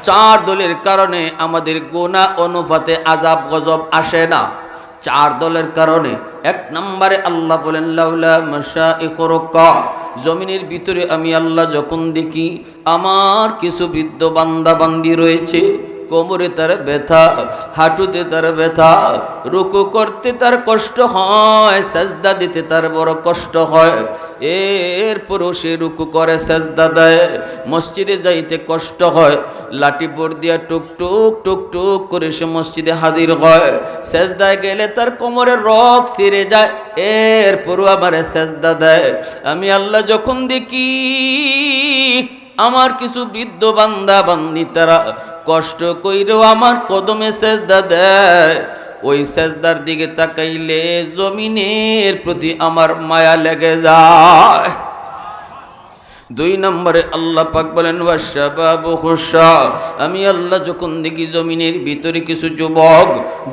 চার দলের কারণে আমাদের গুনাহ অনুপাতে আযাব গজব আসে না। চার দলের কারণে। এক নম্বরে আল্লাহ বলেন লাউলা মাশাইখুরকা, জমিনের ভিতরে আমি আল্লাহ যখন দেখি আমার কিছু বৃদ্ধ বান্দা বান্দি রয়েছে, কোমরে তার ব্যথা, হাঁটুতে তার ব্যথা, রুকু করতে তার কষ্ট হয়, সাজদা দিতে তার বড় কষ্ট হয়, এরপরও সে রুকু করে সাজদা দেয়, মসজিদে যাইতে কষ্ট হয়, লাঠি বোর দিয়া টুকটুক টুকটুক করে সে মসজিদে হাজির হয়, সাজদায় গেলে তার কোমরের রগ ছিঁড়ে যায়, এরপরও আবার সাজদা দেয়। আমি আল্লাহ যখন দেখি আমার কিছু বৃদ্ধ বান্দা বান্দি তারা কষ্ট কইরেও আমার কদমে সেজদা দেয়, ওই সেজদার দিকে তাকাইলে জমিনের প্রতি আমার মায়া লেগে যায়। দুই নম্বরে আল্লাহ পাক বলেন ওয়াশাবাবু খুশা, আমি আল্লাহ যখন দেখি জমিনের ভিতরে কিছু যুবক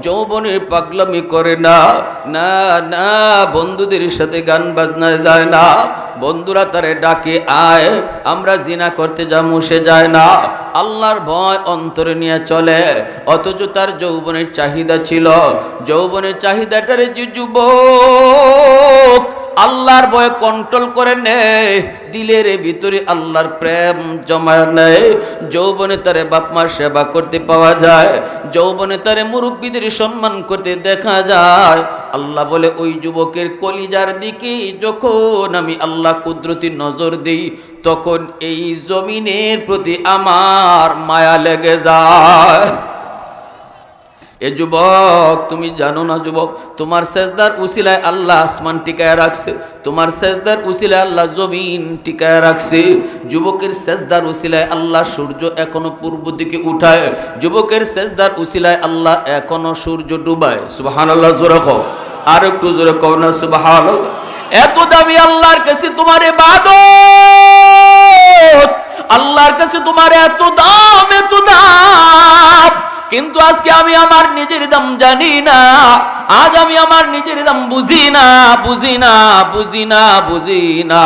যৌবনের পাগলামি করে না, না না বন্ধুদের সাথে গান বাজনা যায় না, বন্ধুরা তারে ডাকে আয় আমরা জিনা করতে যাবো, সে যায় না, আল্লাহর ভয় অন্তরে নিয়ে চলে, অথচ তার যৌবনের চাহিদা ছিল, যৌবনের চাহিদাটারে যে যুবক আল্লাহর ভয়ে কন্ট্রোল করে নেয়, দিলের ভিতরে আল্লাহর প্রেম জমায় নেয়, যৌবনে তারে বাপমার সেবা করতে পাওয়া যায়, যৌবনে তারে মুরব্বীদের সম্মান করতে দেখা যায়। আল্লাহ বলে ওই যুবকের কলিজার দিকে যখন আমি আল্লাহ কুদরতি নজর দিই, তখন এই জমিনের প্রতি আমার মায়া লেগে যায়। এ যুবক তুমি জানো না যুবক, তোমার সেজদার উসিলায় আল্লাহ আসমান টিকায় রাখছে, তোমার সেজদার উসিলায় আল্লাহ জমিন টিকায় রাখছে। যুবকের সেজদার উসিলায় আল্লাহ সূর্য এখনো পূর্ব দিকে উঠায়, যুবকের সেজদার উসিলায় আল্লাহ এখনো সূর্য ডুবায়। সুবহানাল্লাহ, জোরে কও, আর একটু জোরে কও না সুবহানাল্লাহ। এত দামি আল্লাহর কাছে তোমার ইবাদত, আল্লাহর কাছে তোমার এত দাম, এত দাম, কিন্তু আজকে আমি আমার নিজের দাম জানি না, আজ আমি আমার নিজের দাম বুঝি না, বুঝি না, বুঝি না, বুঝি না।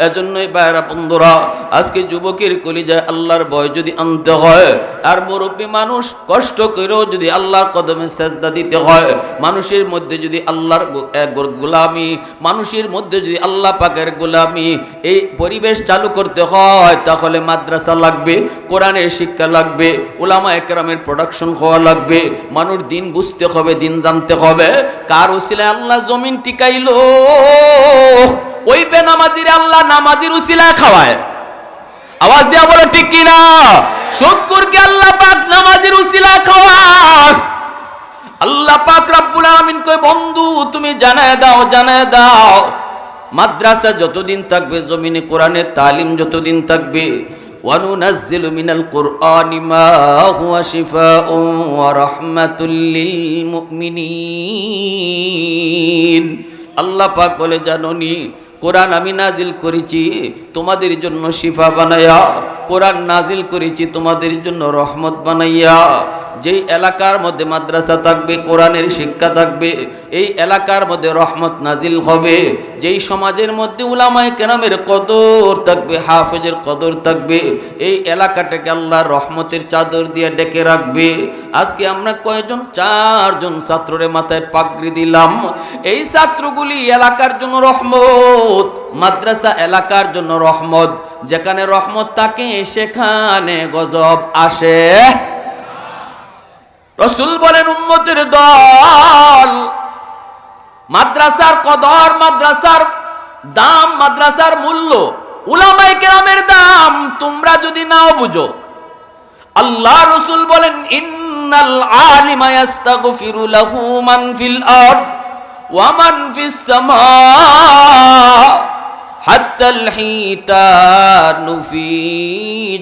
এজন্যই বাইরা বন্ধুরা, আজকে যুবকের কলিজায় আল্লাহর ভয় যদি আনতে হয়, আর মুরব্বী মানুষ কষ্ট করেও যদি আল্লাহর কদমে সেজদা দিতে হয়, মানুষের মধ্যে যদি আল্লাহর গোলামি, মানুষের মধ্যে যদি আল্লাহ পাকের গোলামি এই পরিবেশ চালু করতে হয়, তাহলে মাদ্রাসা লাগবে, কোরআনের শিক্ষা লাগবে, উলামা একরামের প্রোডাকশন হওয়া লাগবে, মানুষ দিন বুঝতে হবে, দিন জানতে হবে। কার উসিলায় আল্লাহ জমিন টিকাইলো? ওই বেনামাজির আল্লাহ নামাজির উসিলায় খাওয়ায়। আওয়াজ দিয়া বলো ঠিক কিনা? সুদখোরকে আল্লাহ পাক নামাজির উসিলায় খাওয়ায়। আল্লাহ পাক রব্বুল আলামিন কয় বন্ধু তুমি জানায় দাও, জানায় দাও, মাদ্রাসা যতদিন থাকবে, জমিনে কোরআনের তালিম যতদিন থাকবে, ওয়ানুনাজ্জিলু মিনাল কুরআনি মা হুয়া শিফাউন ওয়া রাহমাতুল লিল মুমিনিন। আল্লাহ পাক বলে জানোনি কোরআন আমি নাজিল করেছি তোমাদের জন্য শিফা বানাইয়া, কোরআন নাজিল করেছি তোমাদের জন্য রহমত বানাইয়া। যেই এলাকার মধ্যে মাদ্রাসা থাকবে, কোরআনের শিক্ষা থাকবে, এই এলাকার মধ্যে রহমত নাজিল হবে। যেই সমাজের মধ্যে উলামায়ে কেরামের কদর থাকবে, হাফেজের কদর থাকবে, এই এলাকাটাকে আল্লাহর রহমতের চাদর দিয়ে ডেকে রাখবে। আজকে আমরা কয়জন? চারজন ছাত্ররে মাথায় পাগড়ি দিলাম। এই ছাত্রগুলি এলাকার জন্য রহমত, মাদ্রাসা এলাকার জন্য রহমত। যেখানে রহমত থাকে সেখানে গজব আসে। রাসূল বলেন উম্মতের দল, মাদ্রাসার কদর, মাদ্রাসার দাম, মাদ্রাসার মূল্য, উলামায়ে কেরামের দাম তোমরা যদি নাও বুঝো, আল্লাহ রাসূল বলেন ইন্নাল আলিমা ইস্তাগফিরু লাহু মান ফিল আরদ ওয়া মান ফিস সামা হাত্তাল হিতানু ফি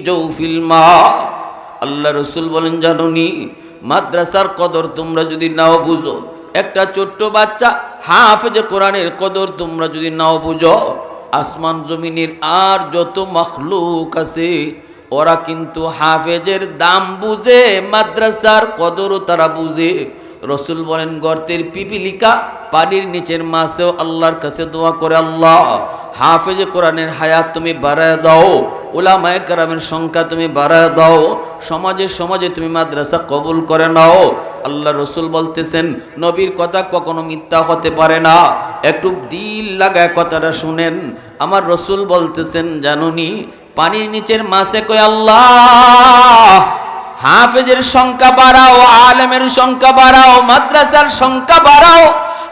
জাওফিল মা। আল্লাহ রাসূল বলেন জানোনি মাদ্রাসার কদর তোমরা যদি নাও বুঝো, একটা ছোট্ট বাচ্চা হাফেজে কোরআনের কদর তোমরা যদি নাও বুঝো, আসমান জমিনের আর যত মাখলুক আছে ওরা কিন্তু হাফেজের দাম বুঝে, মাদ্রাসার কদরও তারা বুঝে। রসুল বলেন গর্তের পিপিলিকা পানির নিচের মাছেও আল্লাহর কাছে দোয়া করে, আল্লাহ হাফেজে কোরআনের হায়াত তুমি বাড়ায় দাও, উলামায়ে কেরামের সংখ্যা তুমি বাড়ায় দাও, সমাজে সমাজে তুমি মাদ্রাসা কবুল করে নাও। আল্লাহ রসুল বলতেছেন নবীর কথা কখনো মিথ্যা হতে পারে না। একটু দিল লাগায় কথাটা শুনেন। আমার রসুল বলতেছেন জানুনি, পানির নিচের মাছে কয় আল্লাহ হাফেজের সংখ্যা বাড়াও, আলেমের সংখ্যা বাড়াও, মাদ্রাসার সংখ্যা বাড়াও,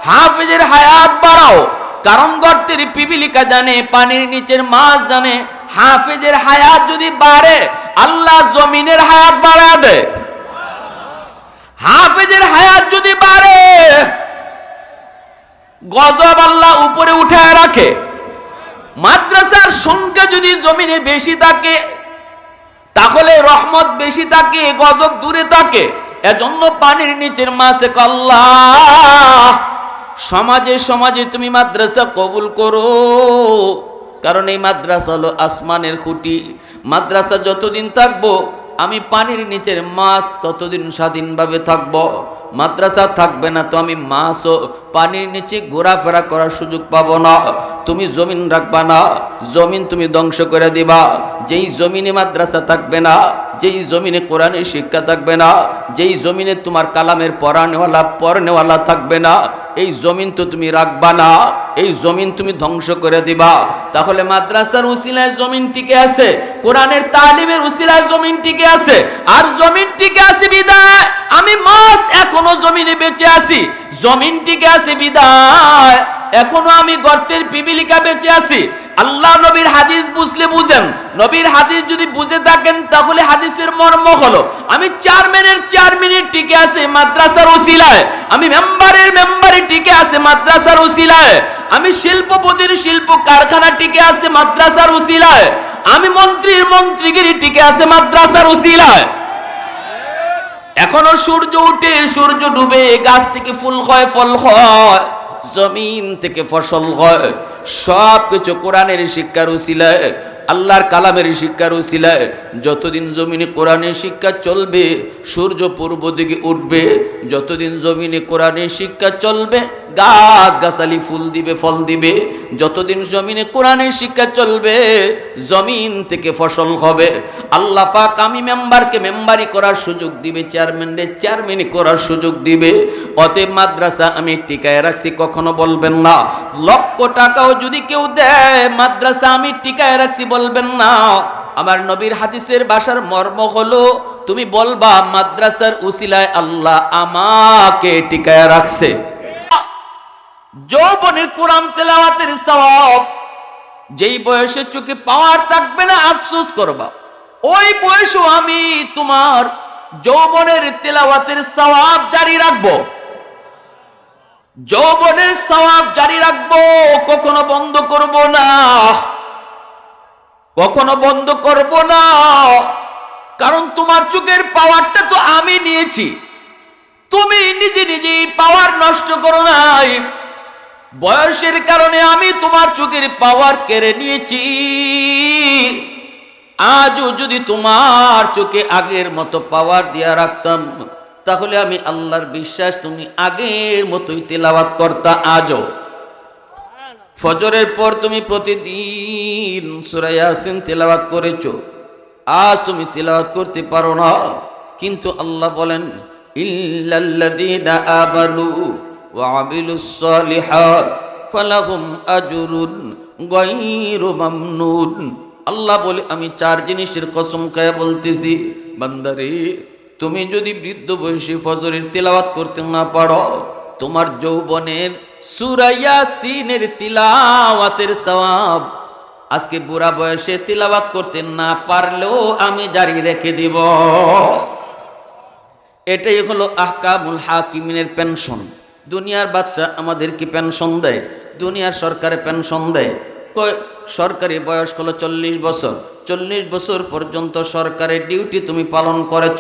হাফেজের হায়াত বাড়াও। কারণ গর্তের পিপিলিকা জানে, পানির নিচের মাছ জানে, হাফেজের হায়াত যদি বাড়ে আল্লাহ জমিনের হায়াত বাড়ায় দেয়। হাফেজের হায়াত যদি বাড়ে গজব আল্লাহ উপরে উঠায় রাখে। মাদ্রাসার সংখ্যা যদি জমিনে বেশি থাকে তাহলে রহমত বেশি থাকে, গজব দূরে থাকে। এজন্য পানির নিচের মাছে আল্লাহ সমাজে সমাজে তুমি মাদ্রাসা কবুল করো। কারণ এই মাদ্রাসা হলো আসমানের খুঁটি। মাদ্রাসা যতদিন থাকবো আমি পানির নিচের মাছ ততদিন স্বাধীনভাবে থাকব। মাদ্রাসা থাকবে না তো আমি মাছও পানির নিচে ঘোরাফেরা করার সুযোগ পাবো না। তুমি জমিন রাখবা না, জমিন তুমি ধ্বংস করে দিবা। যেই জমিনে মাদ্রাসা থাকবে না, যেই জমিনে কোরআনের শিক্ষা থাকবে না, যেই জমিনে তোমার কালামের পড়নেওয়ালা থাকবে না, এই জমিন তো তুমি রাখবা না, এই জমিন তুমি ধ্বংস করে দিবা। তাহলে মাদ্রাসার উসিলায় জমিন টিকে আছে, কোরআনের তালিমের উসিলায় জমিন টিকে আছে। আর জমিন টিকে আছে বিদায় আমি মাছ এখনো জমিনে বেঁচে আছি। জমিন টিকে আছে বিদায় এখনো আমি গর্তের পিপিলিকা বেঁচে আছি। আল্লাহ নবীর হাদিস বুঝলে বুঝেন, নবীর হাদিস যদি বুঝে থাকেন তাহলে হাদিসের মর্ম হলো আমি চেয়ারম্যানের চেয়ারম্যানে টিকে আছে মাদ্রাসার উসিলায়, আমি মেম্বারে টিকে আছে মাদ্রাসার উসিলায়, আমি শিল্পপতির শিল্প কারখানা টিকে আছে মাদ্রাসার উসিলায়, আমি মন্ত্রীর মন্ত্রীগিরি টিকে আছে মাদ্রাসার উসিলায়। এখনো সূর্য উঠে সূর্য ডুবে, গাছ থেকে ফুল হয় ফল হয়, জমিন থেকে ফসল হয়, সব কিছু কোরআনের শিক্ষার উসিলায়, আল্লাহর কালামের শিক্ষার উসিলায়। যতদিন জমিনে কোরআনের শিক্ষা চলবে সূর্য পূর্ব দিকে উঠবে, যতদিন জমিনে কোরআনের শিক্ষা চলবে গাছ গাছালি ফুল দিবে ফল দিবে, যতদিন জমিনে কোরআনের শিক্ষা চলবে জমিন থেকে ফসল হবে। আল্লাহ পাক আমি মেম্বারকে মেম্বারি করার সুযোগ দিবে, চেয়ারম্যানকে চেয়ারম্যানি করার সুযোগ দিবে। অতএব মাদ্রাসা আমি টিকায় রাখছি কখনো বলবেন না। লক্ষ টাকাও যদি কেউ দেয় মাদ্রাসা আমি টিকায় রাখছি বলবেন না। আমার নবীর হাদিসের ভাষার মর্ম হলো তুমি বলবা মাদ্রাসার উসিলায় আল্লাহ আমাকে টিকায় রাখছে। যৌবনের কোরআন তেলাওয়াতের সওয়াব যেই বয়সে চোখে পাওয়ার থাকবে না আফসোস করবা, ওই বয়সও আমি তোমার যৌবনের তেলাওয়াতের সওয়াব জারি রাখবো, যৌবনের সওয়াব জারি রাখবো, কখনো বন্ধ করব না, কখনো বন্ধ করব না। কারণ তোমার চোখের পাওয়ারটা তো আমি নিয়েছি, তুমি নিজে নিজেই পাওয়ার নষ্ট করো নাই। বয়সের কারণে আমি তোমার চোখের পাওয়ার কেড়ে নিয়েছি। আজও যদি তোমার চোখে আগের মতো পাওয়ার দিয়া রাখতাম তাহলে আমি আল্লাহর বিশ্বাস তুমি আগের মতোই তেলাওয়াত করতা। আজও ফজরের পর তুমি প্রতিদিন সূরা ইয়াসিন তেলাওয়াত করেছো, আজ তুমি তেলাওয়াত করতে পারো না। কিন্তু আল্লাহ বলেন ইল্লাল্লাযীনা আমানু ওয়া আমিলুস সালিহাত ফালাহুম আজরুন গায়রু মামনুন। আল্লাহ বলে আমি চার জিনিসের কসম খায়া বলতেছি, বান্দারে তুমি যদি বৃদ্ধ বয়সে ফজরের তেলাওয়াত করতে না পারো, তোমার যৌবনের সূরা ইয়াসিনের তিলাওয়াতের সওয়াব আজকে বুড়া বয়সে তিলাওয়াত করতে না পারলেও আমি জারি রেখে দিব। এটাই হলো আহকামুল হাকিমিনের পেনশন। দুনিয়ার বাদশা আমাদেরকে পেনশন দেয়, দুনিয়ার সরকারে পেনশন দেয়। সরকারি বয়স হলো 40 বছর, 40 বছর পর্যন্ত সরকারের ডিউটি তুমি পালন করেছ,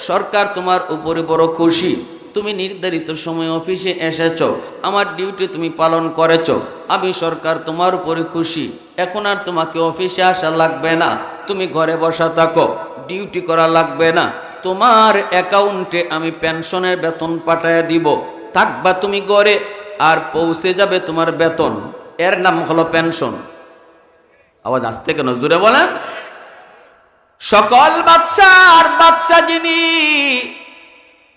সরকার তোমার উপরে বড় খুশি। তুমি নির্ধারিত সময় অফিসে এসেছ, আমার ডিউটি তুমি পালন করেছ, আমি সরকার তোমার উপরে খুশি। এখন আর তোমাকে অফিসে আসা লাগবে না, তুমি ঘরে বসা থাকো, ডিউটি করা লাগবে না। তোমার অ্যাকাউন্টে আমি পেনশনের বেতন পাঠায় দিব, থাকবা তুমি ঘরে, আর পৌঁছে যাবে তোমার বেতন। এর নাম হলো পেনশন। আওয়াজ আসতে কেন, জোরে বলেন। সকল বাদশার বাদশা যিনি,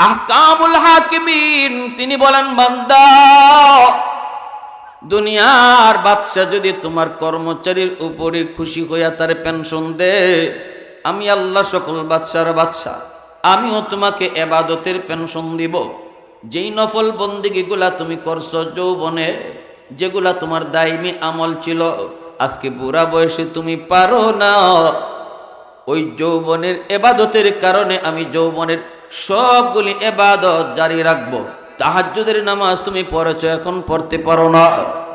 আহকামুল হাকিমিন, তিনি বলেন, বান্দা, দুনিয়ার বাদশা যদি তোমার কর্মচারীর উপরে খুশি হইয়া তার পেনশন দে, আমি আল্লাহ সকল বাদশার বাদশা, আমিও তোমাকে এবাদতের পেনশন দিব। যেই নফল বন্দিগিগুলা তুমি করছো যৌবনে, যেগুলা তোমার দায়মি আমল ছিল, আজকে বুড়া বয়সে তুমি পারো না, ওই যৌবনের এবাদতের কারণে আমি যৌবনের সবগুলি এবাদত জারি রাখবো। তাহাজ্জুদের নামাজ তুমি পড়েছো, এখন পড়তে পারো না,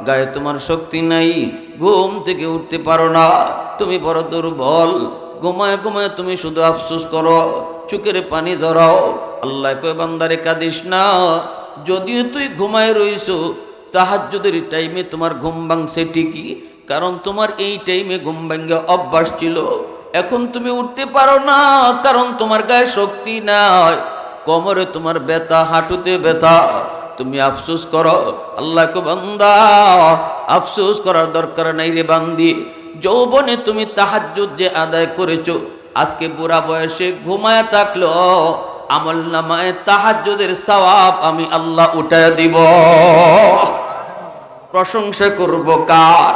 গায়ে তোমার শক্তি নাই, ঘুম থেকে উঠতে পারো না, তুমি বড় দুর্বল, ঘুমায় ঘুমায় তুমি শুধু আফসোস করো, চোখের পানি ধরাও। আল্লাহ কয়, বান্দারে কাঁদিস না, যদিও তুই ঘুমায় রইছো, তাহাজ্জুদের টাইমে তোমার ঘুম ভাঙছে ঠিকই, কারণ তোমার এই টাইমে ঘুম ভাঙ্গা অভ্যাস ছিল। এখন তুমি উঠতে পারো না, কারণ তোমার গায়ে শক্তি নাই, কোমরে তোমার ব্যথা, হাঁটুতে ব্যথা, তুমি আফসোস করো। আল্লাহ কো, বান্দা, আফসোস করার দরকার নাই রে বান্দি। যৌবনে তুমি তাহাজ্জুদ যে আদায় করেছো, আজকে বুড়া বয়সে ঘুমায় থাকলো, আমল নামায় তাহাজ্জুদের সওয়াব আমি আল্লাহ উঠায় দিব। প্রশংসা করব কার?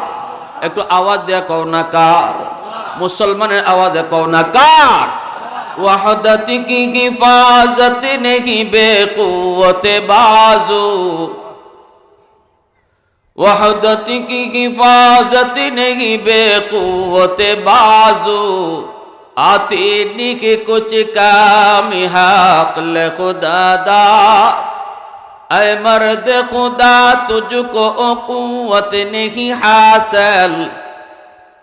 একটু আওয়াজ দেয়া কও না কার? মুসলমানের আওয়াজে কও না কার? ওয়াহদাতি কি হিফাজত নেহি বেকুওতে বাজু, ওয়াহদাতি কি হিফাজত নেহি বেকুওতে বাজু, आते निके कुछ काम हक ले खुदा दा, ऐ मर्द खुदा तुझको कुव्वत नहीं हासिल,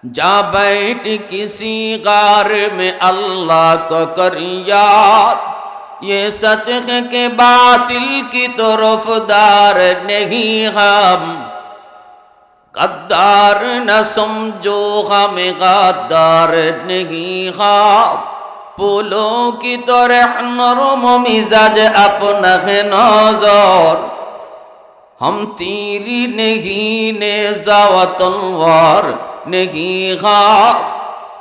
जा बैठ किसी गार में अल्लाह को कर याद, ये सच है कि बातिल की तरफदार नहीं हम, गद्दार न समझो हमें गद्दार नहीं हम, फूलों की तरह नरम मिजाज अपना है नजर, हम तीरी नहीं नेज़ा व तलवार नहीं हम,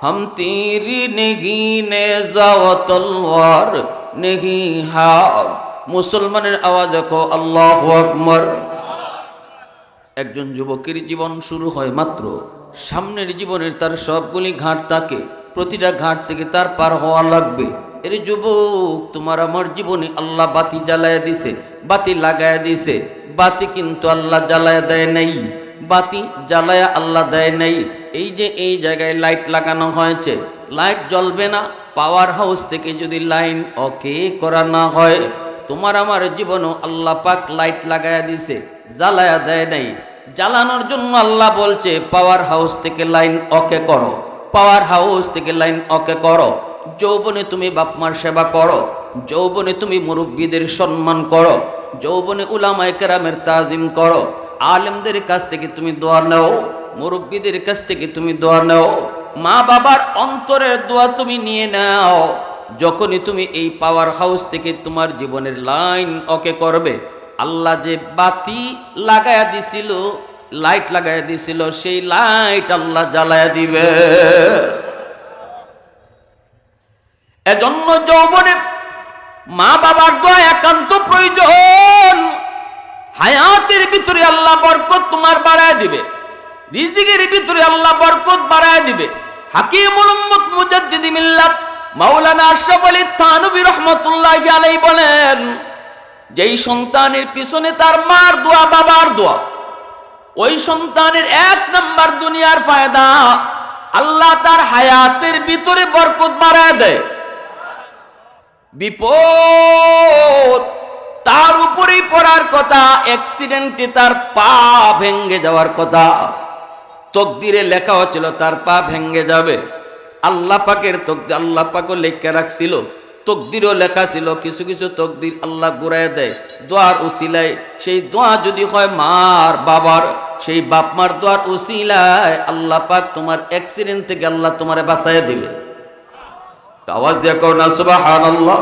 हम तीरी नहीं नेज़ा व तलवार नहीं हम। मुसलमाনের আওয়াজে কও আল্লাহু আকবার। একজন যুবকের জীবন শুরু হয় মাত্র, সামনের জীবনের তার সবগুলি ঘাট থাকে, প্রতিটা ঘাট থেকে তার পার হওয়া লাগবে। এর যুবক, তোমার আমার জীবনে আল্লাহ বাতি জ্বালায়া দিছে, বাতি লাগায়া দিছে, বাতি কিন্তু আল্লাহ জ্বালায়া দেয় নাই, বাতি জ্বালায়া আল্লাহ দেয় নাই। এই যে এই জায়গায় লাইট লাগানো হয়েছে, লাইট জ্বলবে না, পাওয়ার হাউস থেকে যদি লাইন ওকে করা না হয়, তোমার আমার জীবনও আল্লাহ পাক লাইট লাগায়া দিছে, জ্বালায়া দেয় নাই। জ্বালানোর জন্য আল্লাহ বলছে পাওয়ার হাউস থেকে লাইন ওকে করো, পাওয়ার হাউস থেকে লাইন ওকে করো। যৌবনে তুমি বাপমার সেবা করো, যৌবনে তুমি মুরব্বীদের সম্মান করো, যৌবনে উলামায়ে কেরামের তাজিম করো, আলেমদের কাছ থেকে তুমি দোয়া নাও, মুরব্বীদের কাছ থেকে তুমি দোয়া নাও, মা বাবার অন্তরের দোয়া তুমি নিয়ে নাও। যখনই তুমি এই পাওয়ার হাউস থেকে তোমার জীবনের লাইন ওকে করবে, আল্লাহ যে বাতি লাগায়া দিছিল, লাইট লাগায়া দিছিল, সেই লাইট আল্লাহ জ্বালায়া দিবে। এজন্য যৌবনে মা বাবার দোয়া একান্ত প্রয়োজন। হায়াতের ভিতরে আল্লাহ বরকত তোমার বাড়ায় দিবে, রিজিকের ভিতরে আল্লাহ বরকত বাড়ায় দিবে। হাকিমুল উম্মত মুজাদ্দিদি মিল্লাত মাওলানা আশরাফ আলী থানভী রাহমাতুল্লাহি আলাইহি বলেন, যেই সন্তানের পিছনে তার মার দোয়া, বাবার দোয়া, ওই সন্তানের এক নাম্বার দুনিয়ার ফায়দা, আল্লাহ তার হায়াতের ভিতরে বরকত বাড়ায় দেয়। বিপদ তার উপরেই পড়ার কথা, অ্যাক্সিডেন্টে তার পা ভেঙে যাওয়ার কথা, তকদিরে লেখা হচ্ছিল তার পা ভেঙে যাবে, আল্লাহ পাকের তকদির, আল্লাহ পাকও লেখা রাখছিল, তকদিরও লেখা ছিল। কিছু কিছু তকদির আল্লাহ ঘুরায় দেয় দোয়ার উসিলায়। সেই দোয়া যদি হয় মার বাবার, সেই বাপ মার দোয়ার উসিলায় আল্লাহ পাক তোমার অ্যাক্সিডেন্ট থেকে আল্লাহ তোমারে বাঁচাইয়া দিবে। আওয়াজ দিয়ে কও না সুবহানাল্লাহ,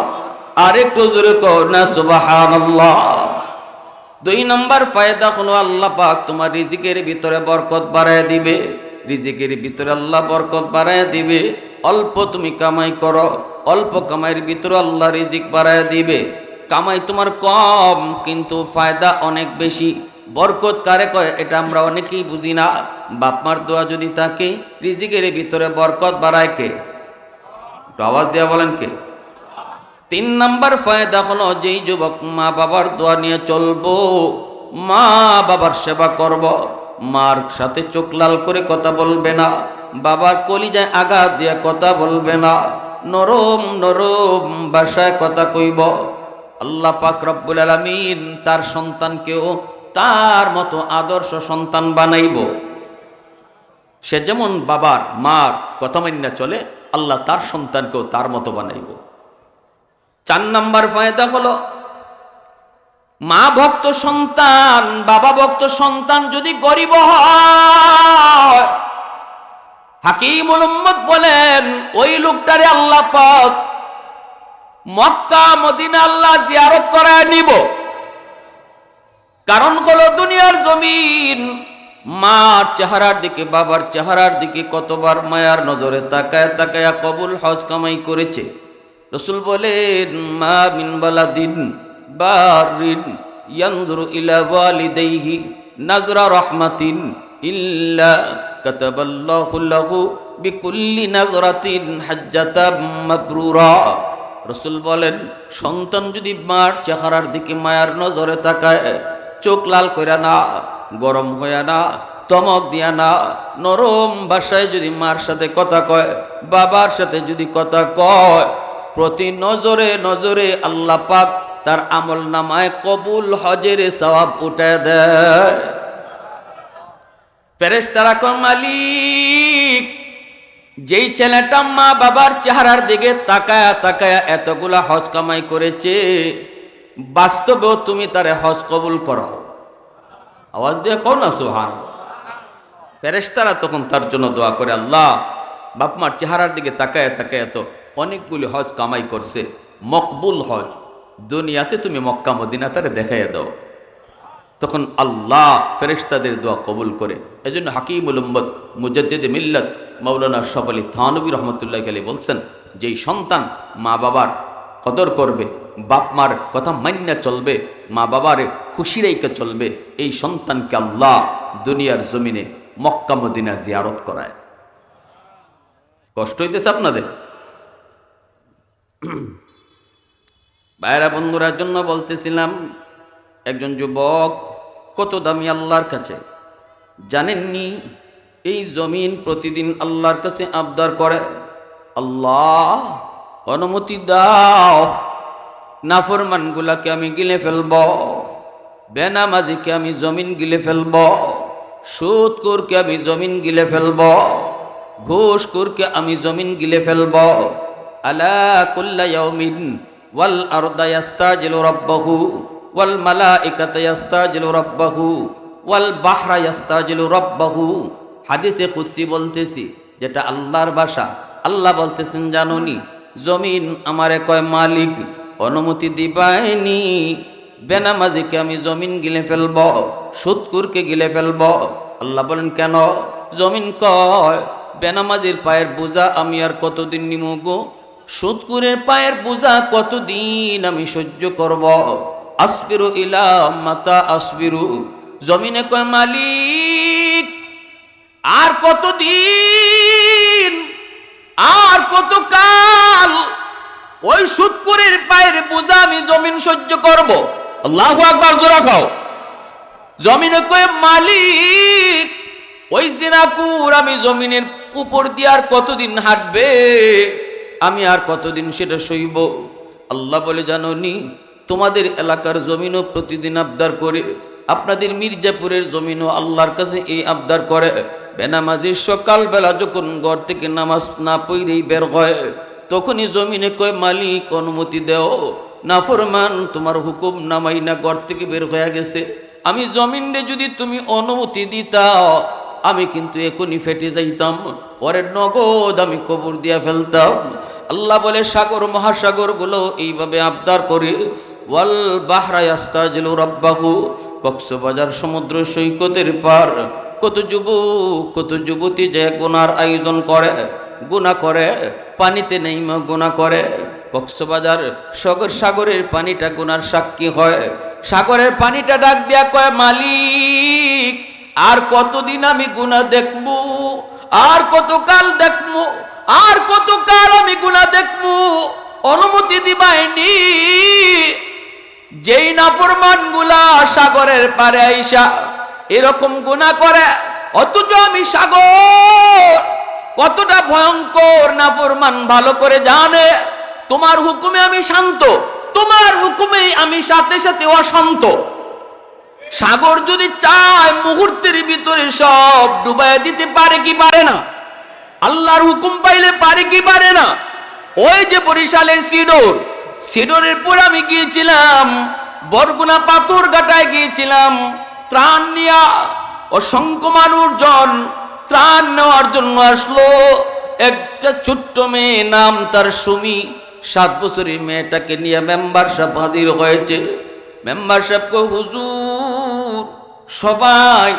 আর একটু জোরে কও না সুবহানাল্লাহ। 2 নম্বর ফায়দা হলো আল্লাহ পাক তোমার রিজিকের ভিতরে বরকত বাড়ায় দিবে। রিজিকের ভিতরে আল্লাহ বরকত বাড়ায় দিবে। অল্প তুমি কামাই করো, অল্প কামাইয়ের ভিতরে আল্লাহ রিজিক বাড়ায় দিবে। কামাই তোমার কম কিন্তু ফায়দা অনেক বেশি। বরকত কারে কয় এটা আমরা অনেকেই বুঝি না। বাপমার দোয়া যদি থাকে রিজিকের ভিতরে বরকত বাড়ায় কে? আওয়াজ দেয়া বলেন কে? 3 নম্বর ফায়দা হলো যেই যুবক মা বাবার দোয়া নিয়ে চলবো, মা বাবার সেবা করব, মার সাথে চোখ লাল করে কথা বলবে না, বাবার কলিজায় আঘাত দিয়ে কথা বলবে না, নরম নরম ভাষায় কথা কইব, আল্লাহ পাক রব্বুল আলামিন তার সন্তানকেও তার মতো আদর্শ সন্তান বানাইব। সে যেমন বাবার মার কথা মাইন্না চলে, আল্লাহ তার সন্তানকেও তার মতো বানাইব। 4 নম্বর ফায়দা হলো মা ভক্ত সন্তান, বাবা ভক্ত সন্তান যদি গরিব হয়, হাকিমুল উম্মত বলেন ওই লোকটারে আল্লাহ পাক মক্কা মদিনা আল্লাহ জিয়ারত করায় নিব। কারণ হলো দুনিয়ার জমিন মার চেহারার দিকে বাবার চেহারার দিকে কতবার মায়ার নজরে তাকায় তাকায়া কবুল হজ কামাই করেছে। রাসূল বলেন মা মিন বালাদিন বারিন ইয়ানজুরু ইলা ওয়ালিদাইহি নাজরা রাহমাতিন ইল্লা কাতাবাল্লাহু লাহু বিকুল্লি নাজরাতিন হাজ্জাতাম মাবরুরা। রাসূল বলেন সন্তান যদি মার চেহারার দিকে মায়ার নজরে তাকায়, চোখ লাল কইরা না, গরম হইয়া না, তমক দিয়া না, নরম ভাষায় যদি মার সাথে কথা কয়, বাবার সাথে যদি কথা কয়, প্রতি নজরে নজরে আল্লাহ পাক তার আমল নামায় কবুল হজের সওয়াব উঠায় দেয়। ফেরেশতারা কয় মালিক, যেই ছেলেটা মা বাবার চেহারার দিকে তাকায়া তাকায়া এতগুলা হজ কামাই করেছে, বাস্তবেও তুমি তারে হজ কবুল করো। আওয়াজ দিয়ে কও না সুবহানাল্লাহ। ফেরেশতারা তখন তার জন্য দোয়া করে, আল্লাহ বাপমার চেহারার দিকে তাকায়া তাকায়া তো অনেকগুলি হজ কামাই করছে, মকবুল হজ, দুনিয়াতে তুমি মক্কা মদিনা তারে দেখাইয়া দাও। তখন আল্লাহ ফেরেশতাদের দোয়া কবুল করে। এজন্য হাকিমুল উম্মত মুজাদ্দিদে মিল্লাত মাওলানা আশরাফ আলী থানভী রহমতুল্লাহ আলাইহি বলছেন, যেই সন্তান মা বাবার কদর করবে, বাপ মার কথা মান্যা চলবে, মা বাবারে খুশি রেখে চলবে, এই সন্তানকে আল্লাহ দুনিয়ার জমিনে মক্কা মদিনা জিয়ারত করায়। কষ্ট হইতেছে আপনাদের? ভাইরা বন্ধুরার জন্য বলতেছিলাম, একজন যুবক কত দামি আল্লাহর কাছে জানেননি? এই জমিন প্রতিদিন আল্লাহর কাছে আবদার করে, আল্লাহ অনুমতি দাও, নাফরমানগুলাকে আমি গিলে ফেলব, বেনামাজিকে আমি জমিন গিলে ফেলব, সুদখোরকে আমি জমিন গিলে ফেলব, ঘুষখোরকে আমি জমিন গিলে ফেলব। আলা কুল্লা ইয়াউমিন ওয়াল আরদা ইয়াস্তাজিলু রাব্বাহু ওয়াল মালাইকাতু ইয়াস্তাজিলু রাব্বাহু ওয়াল বাহরা ইয়াস্তাজিলু রাব্বাহু। হাদিসে কুদসি বলতেছি, যেটা আল্লাহর ভাষা। আল্লাহ বলতেছেন জানোনি, জমিন আমারে কয় মালিক অনুমতি দিবাইনি, বেনামাজিকে আমি জমিন গিলে ফেলব, সুদখোরকে গিলে ফেলব। আল্লাহ বলেন কেন? জমিন কয় বেনামাজির পায়ের বোঝা আমি আর কতদিন নিমু গো, সুদখোরের পায়ের বোঝা কতদিন আমি সহ্য করব। আসবিরু ইলা মাতা আসবিরু। জমিনে কয় মালিক আর কতদিন, আর কত কাল ওই সুদখোরের পায়ের বোঝা আমি জমিন সহ্য করব। আল্লাহু আকবার, জোরে খাও। জমিনে কয় মালিক ওই জিনাকুর আমি জমিনের উপর দিয়ে আর কতদিন হাঁটবে, আমি আর কতদিন সেটা সইব। আল্লাহ বলে জানোনি, তোমাদের এলাকার জমিনও প্রতিদিন আবদার করে, আপনাদের মির্জাপুরের জমিনও আল্লাহর কাছে এই আবদার করে। বেনামাজির সকালবেলা যখন ঘর থেকে নামাজ না পড়েই বের হয়, তখনই জমিনে কয় মালিক অনুমতি দেও, নাফরমান তোমার হুকুম নামাই না ঘর থেকে বের হয়ে গেছে, আমি জমিনে যদি তুমি অনুমতি দিতাও আমি কিন্তু এখনই ফেটে যাইতাম। ওরে নগদ আমি কবর দিয়া ফেলতাম। আল্লাহ বলে সাগর মহাসাগর গুলো এইভাবে আবদার করে, ওয়াল বাহরা ইয়াস্তাজিলু রাব্বাহু, কক্সবাজার সমুদ্র সৈকতের পার কত যুবক কত যুবতী যে গুনার আয়োজন করে, গুনাহ করে, পানিতে নেইমা গুনাহ করে। কক্সবাজার সাগরের পানিটা গুনার সাক্ষী হয়। সাগরের পানিটা ডাক দিয়া কয়, মালিক আর কতদিন আমি গুনাহ দেখবো, আর কতকাল দেখবো, আর কতকাল আমি গুনাহ দেখবো, অনুমতি দিবাইনি। যেই নাফরমান গুলা সাগরের পারে আইসা এরকম গুনাহ করে, অথচ আমি সাগর কতটা ভয়ঙ্কর নাফরমান ভালো করে জানে। তোমার হুকুমে আমি শান্ত, তোমার হুকুমে আমি সাথে সাথে অশান্ত। সাগর যদি চায় মুহূর্তের ভিতরে সব ডুবাইয়া দিতে পারে কি পারে না? আল্লাহর হুকুম পাইলে পারে কি পারে না? ওই যে বরিশালের সিডরের পর আমি গিয়েছিলাম, বরগুনা পাথর ঘাটায় গিয়েছিলাম ত্রাণ নিয়া। অসংখ্য মানুষজন ত্রাণ নেওয়ার জন্য আসলো। একটা ছোট্ট মেয়ে, নাম তার সুমি, 7 বছরের মেয়েটাকে নিয়ে মেম্বার সাহেব হাজির হয়েছে। মেম্বার সাহেব কই, হুজুর সবাই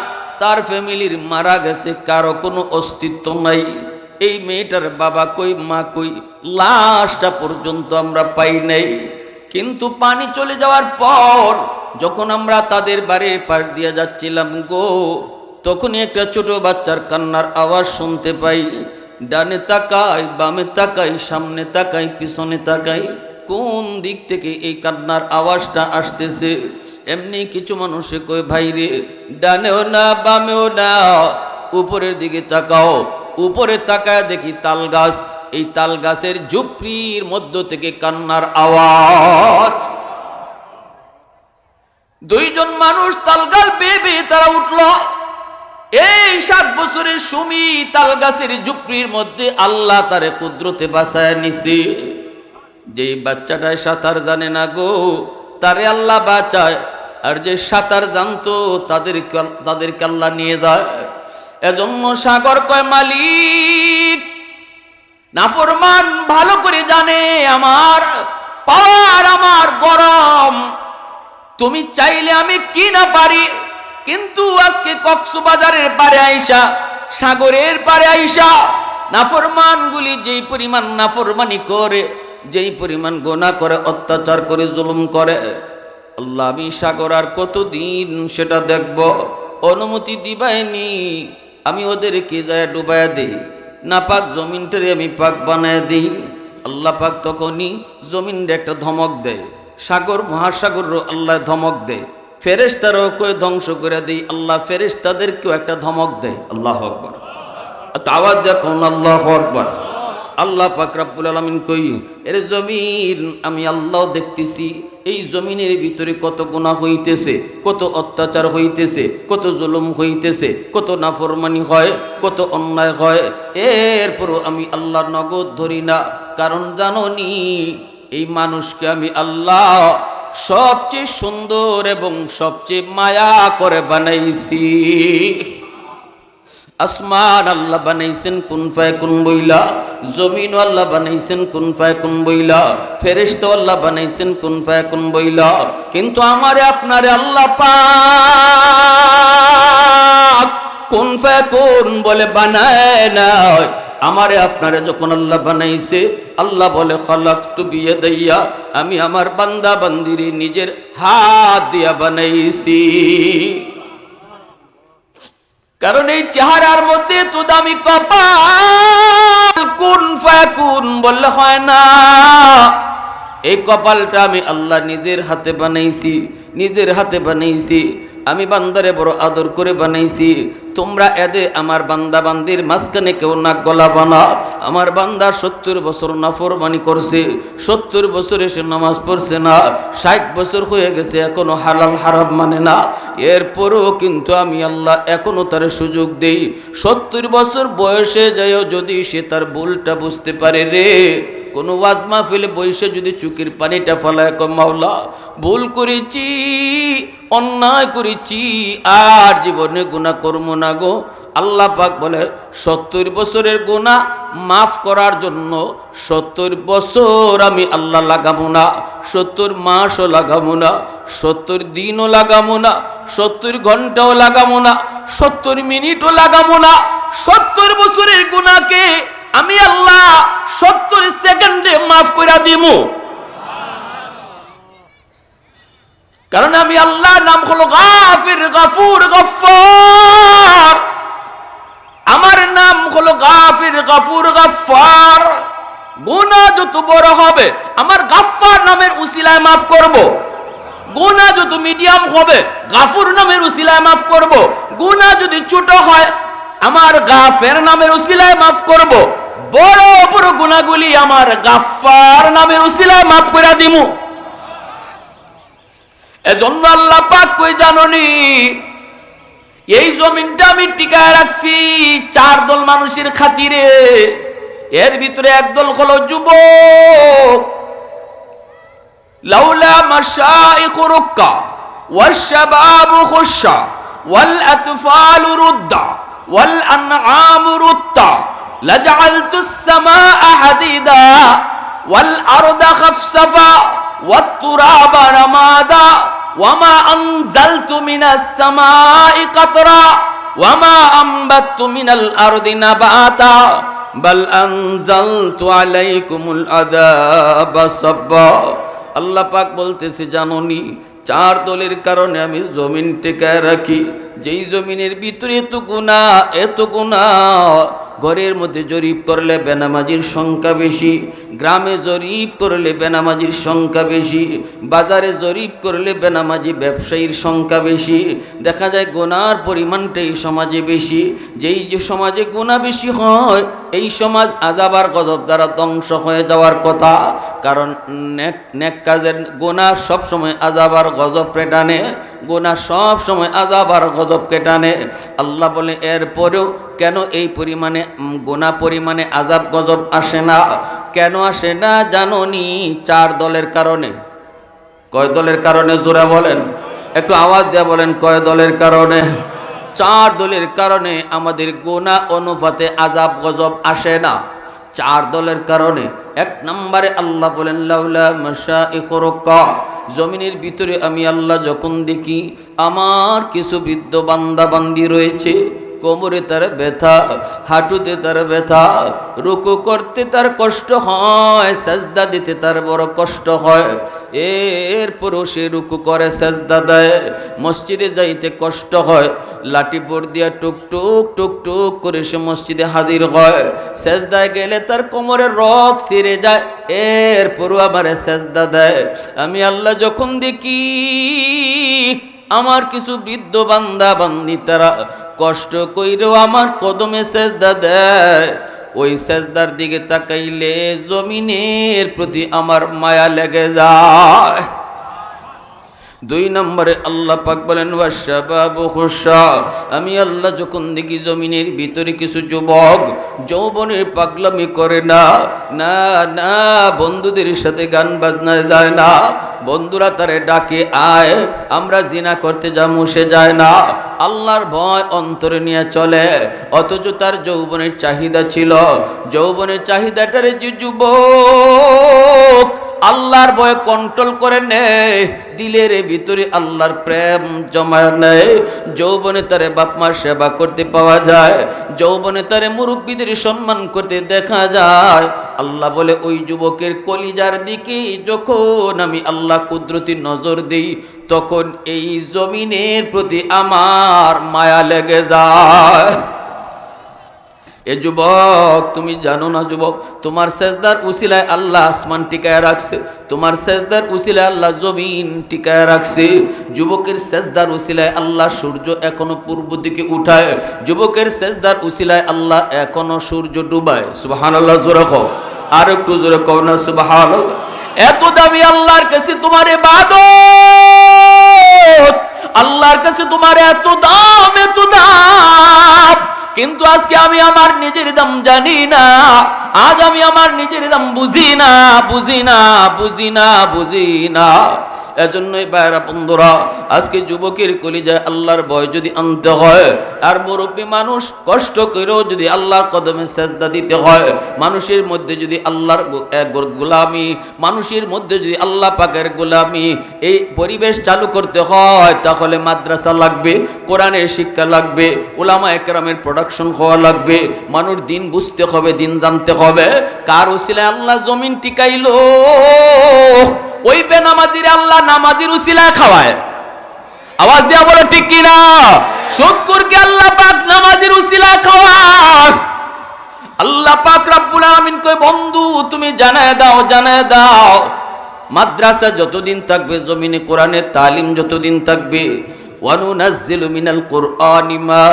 তার ফ্যামিলির মারা গেছে, কারো কোনো অস্তিত্ব নাই। এই মেয়েটার বাবা কই, মা কই, লাশটা পর্যন্ত আমরা পাই নাই। কিন্তু পানি চলে যাওয়ার পর যখন আমরা তাদের বাড়ির পাশ দিয়ে যাচ্ছিলাম গো, তখনই একটা ছোট বাচ্চার কান্নার আওয়াজ শুনতে পাই। ডানে তাকাই, বামে তাকাই, সামনে তাকাই, পিছনে তাকাই, কোন দিক থেকে এই কান্নার আওয়াজটা আসতেছে। এমনি কিছু মানুষে কই, ভাই রে ডানেও না বামেও না, উপরের দিকে তাকাও। উপরে তাকায় দেখি তাল গাছ, এই তাল গাছের ঝুপড়ির মধ্য থেকে কান্নার আওয়াজ। 2 জন মানুষ তালগাছ বেয়ে বেয়ে তারা উঠল। এই 7 বছরের সুমি তাল গাছের ঝুপড়ির মধ্যে আল্লাহ তারে কুদরতে বাঁচায় নিছে। যে বাচ্চাটায় সাঁতার জানে না গো, তারে আল্লাহ বাঁচায়, আর যে সাঁতার জানতো তাদেরকে আল্লাহ নিয়ে যায়। এজন্য সাগর কয়, মালিক নাফরমান ভালো করে জানে আমার পাওয়ার, আমার গরম। তুমি চাইলে আমি কি না পারি, কিন্তু আজকে কক্সবাজারের পারে আইসা, সাগরের পারে আইসা নাফরমানগুলি যেই পরিমাণ নাফরমানি করে, যেই পরিমাণ গুনাহ করে, অত্যাচার করে, জুলুম করে, আল্লাহ আমি সাগর আর কতদিন সেটা দেখব? অনুমতি দিবাইনি। আমি ওদেরকে যায় ডুবাইয়া দিই, না পাক জমিনটারে আমি পাক বানায় দিই। আল্লাহ পাক তখনই জমিনরে একটা ধমক দেয়, সাগর মহাসাগর আল্লাহ ধমক দেয়, ফেরেশতারাও কই ধ্বংস করে দেই, আল্লাহ ফেরেশতাদেরকেও একটা ধমক দেয়। আল্লাহু আকবার, আওয়াজ দেখুন, আল্লাহু আকবার। আল্লাহ পাক রব্বুল আলামিন কই, এর জমিন আমি আল্লাহ দেখতেছি, এই জমিনের ভিতরে কত গুনাহ হইতেছে, কত অত্যাচার হইতেছে, কত জুলুম হইতেছে, কত নাফরমানি হয়, কত অন্যায় হয়। এরপরও আমি আল্লাহর নগদ ধরি না, কারণ জানোনি এই মানুষকে আমি আল্লাহ সবচেয়ে সুন্দর এবং সবচেয়ে মায়া করে বানাইছি। আসমান আল্লাহ বানাইছেন কুন ফায়াকুন বইলা, জমিন আল্লাহ বানাইছেন কুন ফায়াকুন বইলা, ফেরেশতা আল্লাহ বানাইছেন কুন ফায়াকুন বইলা। কিন্তু আমারে আপনারে আল্লাহ পাক কুন ফায়াকুন বলে বানায় না। আমারে আপনারে যখন আল্লাহ বানাইছে, আল্লাহ বলে খালাকতু বিয়াদাইয়া, আমি আমার বান্দা বান্দিরে নিজের হাত দিয়া বানাইছি। কারণ এই চেহারার মধ্যে তো দামি কপাল, কুন ফায়াকুন বললে হয় না। এই কপালটা আমি আল্লাহ নিজের হাতে বানাইছি, নিজের হাতে বানাইছি। আমি বান্দারে বড় আদর করে বানাইছি। তোমরা এদে আমার বান্দা বান্দির মাঝখানে কেউ নাক গলাবা না। আমার বান্দা 70 বছর নাফরমানি করছে, 70 বছরে সে নামাজ পড়ছে না, 60 বছর হয়ে গেছে এখনো হালাল হারাম মানে না। এরপরও কিন্তু আমি আল্লাহ এখনো তার সুযোগ দেই। 70 বছর বয়সে যায়ও যদি সে তার ভুলটা বুঝতে পারে রে, কোনো ওয়াজ মাহফিলে বসে যদি চুকির পানিটা ফলায়, মাওলা ভুল করেছি, অন্যায় করেছি, আর জীবনে গুনাহ করব না গো, আল্লাহ পাক বলে 70 বছরের গুনাহ মাফ করার জন্য 70 বছর আমি আল্লাহ লাগাবো না, 70 মাসও লাগাবো না, 70 দিনও লাগাবো না, 70 ঘন্টাও লাগাবো না, 70 মিনিটও লাগাবো না। 70 বছরের গুনাহকে আমি আল্লাহ 70 সেকেন্ডে মাফ করে দিমু। কারণ আমি আল্লাহর নাম হলো গাফির, গাফুর, গফফার। আমার নাম হলো গাফির, গাফুর, গফফার। গুনাহ যত বড় হবে আমার গাফফার নামের উসিলায় মাফ করব। গুনাহ যত মিডিয়াম হবে গাফুর নামের উসিলায় মাফ করব। গুনাহ যদি ছোট হয় আমার গাফের নামের উসিলায় মাফ করব। বড় বড় গুনাহগুলি আমার গাফফার নামের উসিলায় মাফ করে দিমু। এজন্য আল্লাহ পাক কই জাননি, এই জমিনটা আমি টিকায় রাখছি 4 দল মানুষের খাতিরে। এর ভিতরে এক দল হলো যুবক। লাউলা মাশাইখু রুক্কা ওয়াশ-শাবাবু খুশা ওয়াল আতফালু রুদ্দা ওয়াল আনআমু রুত্তা লাজআলতুস সামাআ হাদিদা ওয়াল আরদা খাফসাফা ওয়াত তুরাবা রামাদা ওয়ামা আনজালতু মিনাস সামাই কাতরা ওয়ামা আমবাততু মিনাল আরদি নাবাতা বাল আনজালতু আলাইকুমুল আযাবা সাব্বা। আল্লাহ পাক বলতেছে জানোনি 4 দলের কারণে আমি জমিন টেকায় রাখি। যেই জমিনের ভিতরে এত গুনাহ, ঘরের মধ্যে জরিপ করলে বেনামাজির সংখ্যা বেশি, গ্রামে জরিপ করলে বেনামাজির সংখ্যা বেশি, বাজারে জরিপ করলে বেনামাজি ব্যবসায়ীর সংখ্যা বেশি। দেখা যায় গুনার পরিমাণটা এই সমাজে বেশি। যেই যে সমাজে গুনাহ বেশি হয় এই সমাজ আযাব আর গজব দ্বারা ধ্বংস হয়ে যাওয়ার কথা। কারণ নেক কাজের গুনাহ সব সময় আযাব আর গজব টানে, গুনাহ সব সময় আযাব আর গজবকে টানে। আল্লাহ বলে এরপরেও কেন এই পরিমাণে গুনাহ পরিমাণে আযাব গজব আসে না? কেন আসে না জানোনি? 4 দলের কারণে। কয় দলের কারণে? জোরে বলেন, একটু আওয়াজ দিয়ে বলেন, কয় দলের কারণে? 4 দলের কারণে আমাদের গুনাহ অনুপাতে আযাব গজব আসে না। 4 দলের কারণে। 1 নম্বরে আল্লাহ বলেন লাউলা মাশাইখু রুক্কা, জমিনের ভিতরে আমি আল্লাহ যখন দেখি আমার কিছু বৃদ্ধ বান্দা বান্দি রয়েছে, কোমরে তার ব্যথা, হাঁটুতে তার ব্যথা, রুকু করতে তার কষ্ট হয়, সাজদা দিতে তার বড় কষ্ট হয়, এরপরও সে রুকু করে সাজদা দেয়, মসজিদে যাইতে কষ্ট হয়, লাঠি বোর দিয়া টুকটুক টুকটুক করে সে মসজিদে হাজির হয়, সাজদায় গেলে তার কোমরের রগ ছিঁড়ে যায়, এরপরও আবার সাজদা দেয়। আমি আল্লাহ যখন দেখি আমার কিছু বৃদ্ধ বান্দা বান্দি তারা কষ্ট কইরেও আমার কদমে সেজদা দেয়, ওই সেজদার দিকে তাকাইলে জমিনের প্রতি আমার মায়া লেগে যায়। 2 নম্বরে আল্লাহ পাক বলেন ওয়াশ-শাবাবু খুশা, আমি আল্লাহ যখন দেখি জমিনের ভিতরে কিছু যুবক যৌবনের পাগলামি করে না, না না বন্ধুদের সাথে গান বাজনায় যায় না, বন্ধুরা তারে ডাকে আয় আমরা জিনা করতে যাবো, সে যায় না, আল্লাহর ভয় অন্তরে নিয়ে চলে, অথচ তার যৌবনের চাহিদা ছিল, যৌবনের চাহিদাটারে যে যুবক আল্লাহর ভয় কন্ট্রোল করে নেয়, দিলের ভিতরে আল্লাহর প্রেম জমায় নেয়, যৌবনে তারে বাপ মার সেবা করতে পাওয়া যায়, যৌবনে তারে মুরব্বীদের সম্মান করতে দেখা যায়। আল্লাহ বলে ওই যুবকের কলিজার দিকে যখন আমি আল্লাহ কুদরতি নজর দিই তখন এই জমিনের প্রতি আমার মায়া লেগে যায়। এ যুবক তুমি জানো না যুবক, তোমার সেজদার উসিলায় আল্লাহ আসমান টিকায় রাখছে, তোমার সেজদার উসিলায় আল্লাহ জমিন টিকায় রাখছে, যুবকের সেজদার উসিলায় আল্লাহ সূর্য এখনো পূর্ব দিকে উঠায়, যুবকের সেজদার উসিলায় আল্লাহ এখনো সূর্য ডুবায়। সুবহানাল্লাহ, জোরে কও, আর একটু জোরে কও না সুবহানাল্লাহ। এত দামি আল্লাহর কাছে তোমার ইবাদত, আল্লাহর কাছে তোমার এত দাম, এত দাম, কিন্তু আজকে আমি আমার নিজের দাম জানি না, আজ আমি আমার নিজের দাম বুঝি না, বুঝি না, বুঝি না, বুঝি না। এজন্যই ভাইরা বন্ধুরা, আজকে যুবকের কলিজায় আল্লাহর ভয় যদি আনতে হয়, আর মুরব্বী মানুষ কষ্ট করেও যদি আল্লাহর কদমে সেজদা দিতে হয়, মানুষের মধ্যে যদি আল্লাহর গোলামি, মানুষের মধ্যে যদি আল্লাহ পাকের গোলামি এই পরিবেশ চালু করতে হয়, তাহলে মাদ্রাসা লাগবে, কোরআনের শিক্ষা লাগবে, উলামায়ে কেরামের প্রোডাকশন হওয়া লাগবে, মানুষ দিন বুঝতে হবে, দিন জানতে হবে। কার উসিলায় আল্লাহ জমিন টিকাইলো? ওই বেনামাজির আল্লাহ নামাজির উসিলায় খাওয়ায়। আওয়াজ দিয়া বলো ঠিক কিনা? সুদখোরকে আল্লাহ পাক নামাজির উসিলায় খাওয়ায়। আল্লাহ পাক রব্বুল আলামিন কয়, বন্ধু তুমি জানায় দাও, জানায় দাও, মাদ্রাসা যতদিন থাকবে, জমিনে কোরআনের তালিম যতদিন থাকবে, ওয়ানুনাজ্জিলু মিনাল কুরআনি মা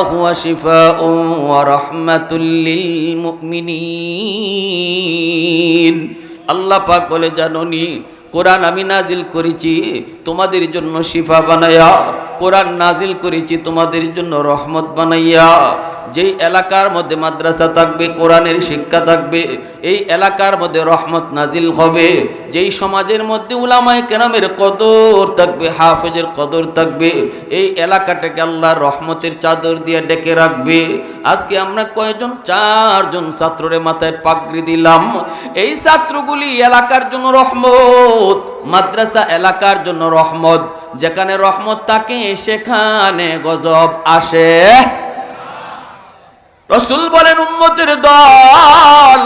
হুয়া শিফাউন ওয়া রাহমাতুল লিল মুমিনিন। আল্লাহ পাক বলে, জানোনি কোরআন আমি নাজিল করেছি তোমাদের জন্য শিফা বানাইয়া, কোরআন নাজিল করেছি তোমাদের জন্য রহমত বানাইয়া। যেই এলাকার মধ্যে মাদ্রাসা থাকবে, কোরআনের শিক্ষা থাকবে, এই এলাকার মধ্যে রহমত নাজিল হবে। যেই সমাজের মধ্যে উলামায়ে কেরামের কদর থাকবে, হাফেজের কদর থাকবে, এই এলাকাটাকে আল্লাহর রহমতের চাদর দিয়ে ডেকে রাখবে। আজকে আমরা কয়জন? 4 জন ছাত্ররে মাথায় পাগড়ি দিলাম। এই ছাত্রগুলি এলাকার জন্য রহমত, মাদ্রাসা এলাকার জন্য রহমত। যেখানে রহমত থাকে সেখানে গজব আসে। রাসূল বলেন, উম্মতের দল,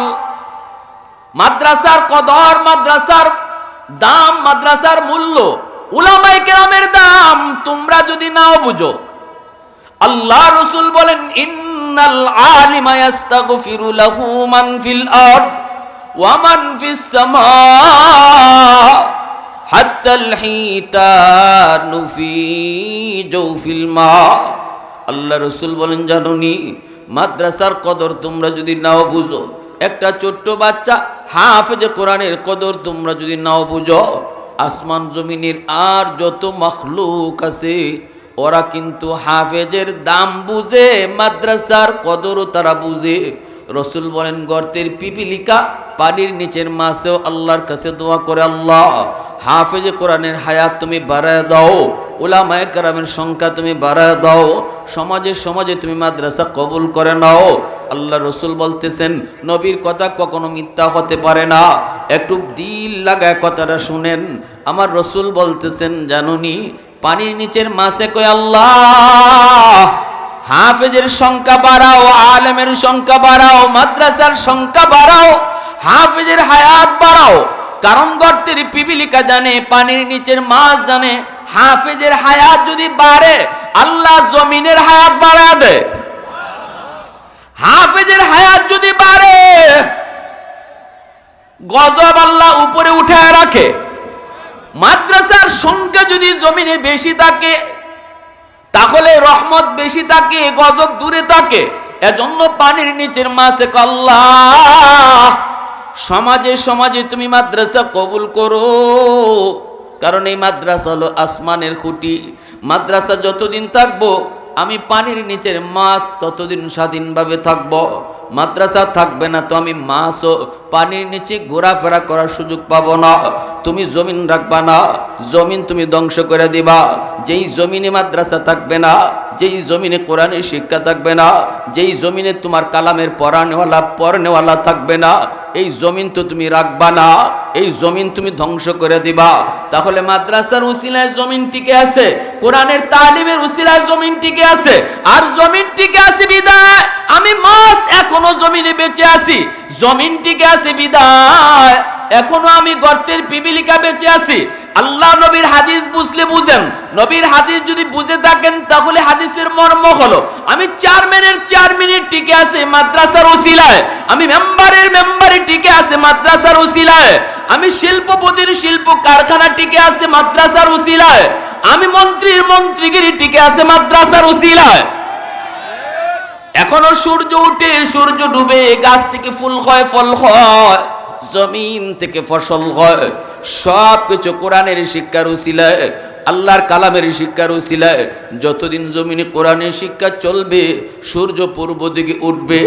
মাদ্রাসার কদর, মাদ্রাসার দাম, মাদ্রাসার মূল্য, উলামায়ে কেরামের দাম তোমরা যদি নাও বুঝো, আল্লাহ রাসূল বলেন, ইন্নাল আলিমা ইস্তাগফিরু লাহু মান ফিল আরদ ওয়া মান ফিস সামা হাত্তাল হিতানু ফি জাওফিল মা। আল্লাহ রাসূল বলেন, জানোনি মাদ্রাসার কদর তোমরা যদি নাও বুঝো, একটা ছোট্ট বাচ্চা হাফেজে কোরআনের কদর তোমরা যদি নাও বুঝো, আসমান জমিনের আর যত মাখলুক আছে ওরা কিন্তু হাফেজের দাম বুঝে, মাদ্রাসার কদরও তারা বুঝে। রসুল বলেন, গর্তের পিপিলিকা, পানির নিচের মাছেও আল্লাহর কাছে দোয়া করে, আল্লাহ হাফেজে কোরআনের হায়াত তুমি বাড়ায় দাও, উলামায়ে কেরামের সংখ্যা তুমি বাড়ায় দাও, সমাজে সমাজে তুমি মাদ্রাসা কবুল করে নাও। আল্লাহ রসুল বলতেছেন, নবীর কথা কখনো মিথ্যা হতে পারে না। একটু দিল লাগায় কথাটা শুনেন। আমার রসুল বলতেছেন, জানুনি পানির নিচের মাছে কয়, আল্লাহ হাফেজের সংখ্যা বাড়াও, আলেমের সংখ্যা বাড়াও, মাদ্রাসার সংখ্যা বাড়াও, হাফেজের হায়াত বাড়াও। কারণ গর্তের পিপিলিকা জানে, পানির নিচের মাছ জানে, হাফেজের হায়াত যদি বাড়ে আল্লাহ জমিনের হায়াত বাড়ায় দেয়। হাফেজের হায়াত যদি বাড়ে গজব আল্লাহ উপরে উঠায় রাখে। মাদ্রাসার সংখ্যা যদি জমিনে বেশি থাকে তাহলে রহমত বেশি থাকে, গজব দূরে থাকে। এজন্য পানির নিচের মাছে আল্লাহ সমাজে সমাজে তুমি মাদ্রাসা কবুল করো। কারণ এই মাদ্রাসা হলো আসমানের খুঁটি। মাদ্রাসা যতদিন থাকবো আমি পানির নিচের মাছ ততদিন স্বাধীনভাবে থাকবো। মাদ্রাসা থাকবে না তো আমি মাছও পানির নিচে ঘোরাফেরা করার সুযোগ পাবো না। তুমি জমিন রাখবা না, জমিন তুমি ধ্বংস করে দিবা। যেই জমিনে মাদ্রাসা থাকবে না, যেই জমিনে কোরআনের শিক্ষা থাকবে না, যেই জমিনে তোমার কালামের পড়নেওয়ালা থাকবে না, এই জমিন তো তুমি রাখবা না, এই জমিন তুমি ধ্বংস করে দিবা। তাহলে মাদ্রাসার উসিলায় জমিন টিকে আছে, কোরআনের তালিমের উসিলায় জমিন টিকে আছে। আর জমিন টিকে আছে বিদায় আমি মাছ এখনো জমিনে বেঁচে আছি। জমিন টিকে আছে বিদায় এখনো আমি গর্তের পিপিলিকা বেঁচে আছি। আল্লাহ নবীর হাদিস বুঝলে বুঝেন, নবীর হাদিস যদি বুঝে থাকেন তাহলে হাদিসের মর্ম হলো আমি চেয়ারম্যানের 4 মিনিট টিকে আছে মাদ্রাসার উসিলায়, আমি মেম্বারের মেম্বারে টিকে আছে মাদ্রাসার উসিলায়, আমি শিল্পপতির শিল্প কারখানা টিকে আছে মাদ্রাসার উসিলায়, আমি মন্ত্রীর মন্ত্রীগিরি টিকে আছে মাদ্রাসার উসিলায়। এখনো সূর্য উঠে সূর্য ডুবে, গাছ থেকে ফুল হয় ফল হয়, জমিন থেকে ফসল হয়, সব কিছু কোরআনের শিক্ষার উসিলায়, আল্লাহর কালামের শিক্ষার উসিলায় যতদিন জমিনে কোরআনের শিক্ষা চলবে, সূর্য পূর্ব দিকে উঠবে।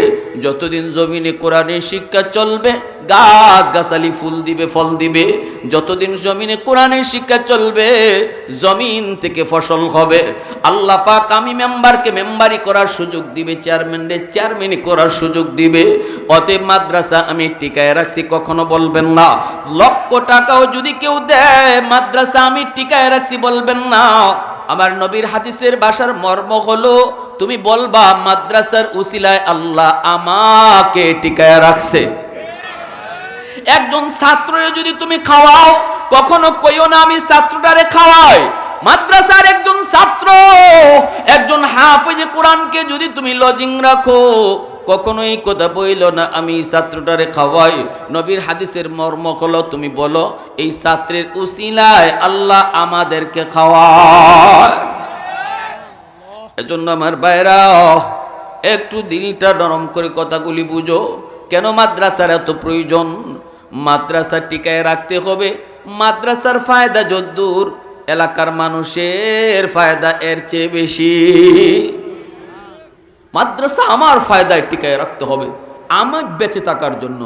যতদিন জমিনে কোরআনের শিক্ষা চলবে, গাছ গাছালি ফুল দিবে, ফল দিবে। যতদিন জমিনে কোরআনের শিক্ষা চলবে, জমিন থেকে ফসল হবে। আল্লাহ পাক আমি মেম্বারকে মেম্বারি করার সুযোগ দিবে, চেয়ারম্যানকে চেয়ারম্যানি করার সুযোগ দিবে। অতএব মাদ্রাসা আমি টিকায় রাখছি, কখনো বলবেন না। লক্ষ টাকাও যদি কেউ দেয়, মাদ্রাসা আমি টিকায় রাখছি বলবেন না। আমার নবীর হাদিসের ভাষার মর্ম হলো, তুমি বলবা মাদ্রাসার উসিলায় আল্লাহ আমাকে টিকায় রাখছে। একজন ছাত্ররে যদি তুমি খাওয়াও, কখনো কইও না আমি ছাত্রটারে খাওয়াই। মাদ্রাসার একজন ছাত্র, একজন হাফেজ কোরআনকে যদি তুমি লজিং রাখো, কখনো এই কথা বইল না আমি ছাত্রটারে খাওয়াই। নবীর হাদিসের মর্ম হলো, তুমি বলো এই ছাত্রের উসিলায় আল্লাহ আমাদেরকে খাওয়ায়। এজন্য আমার ভাইরা, একটু দিলটা নরম করে কথাগুলি বুঝো। কেন মাদ্রাসার এত প্রয়োজন? মাদ্রাসা টিকায় রাখতে হবে। মাদ্রাসার ফায়দা যদ্দূর, এলাকার মানুষের ফায়দা এর চেয়ে বেশি। মাদ্রাসা আমার ফায়দায় টিকায় রাখতে হবে, আমি বেঁচে থাকার জন্য,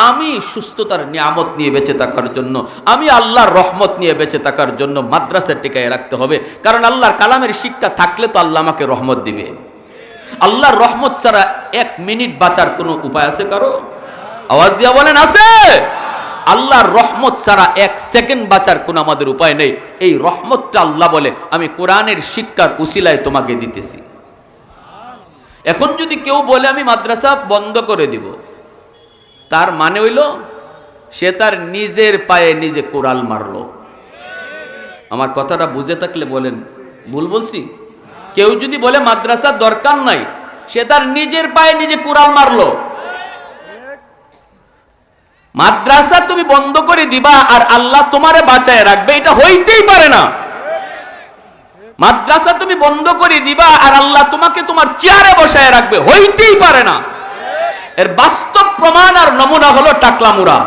আমি সুস্থতার নিয়ামত নিয়ে বেঁচে থাকার জন্য, আমি আল্লাহর রহমত নিয়ে বেঁচে থাকার জন্য মাদ্রাসা টিকায় রাখতে হবে। কারণ আল্লাহর কালামের শিক্ষা থাকলে তো আল্লাহ আমাকে রহমত দিবে। আল্লাহর রহমত ছাড়া 1 মিনিট বাঁচার কোনো উপায় আছে কারো? আওয়াজ দিয়া বলেন আছে? আল্লাহর রহমত ছাড়া 1 সেকেন্ড বাঁচার কোনো আমাদের উপায় নেই। এই রহমতটা আল্লাহ বলে আমি কোরআনের শিক্ষার উসিলায় তোমাকে দিতেছি। এখন যদি কেউ বলে আমি মাদ্রাসা বন্ধ করে দিব, তার মানে হইল সে তার নিজের পায়ে নিজে কোরাল মারলো। আমার কথাটা বুঝে থাকলে বলেন ভুল বলছি? কেউ যদি বলে মাদ্রাসা দরকার নাই, সে তার নিজের পায়ে নিজে কোরাল মারলো। মাদ্রাসা তুমি বন্ধ করে দিবা আর আল্লাহ তোমারে বাঁচায় রাখবে, এটা হইতেই পারে না। মাদ্রাসা তুমি বন্ধ করে দিবা আর আল্লাহ তোমাকে তোমার চেয়ারে বসায় রাখবে, হইতেই পারে না। এর বাস্তব প্রমাণ আর নমুনা হলো টাকলা মুরা।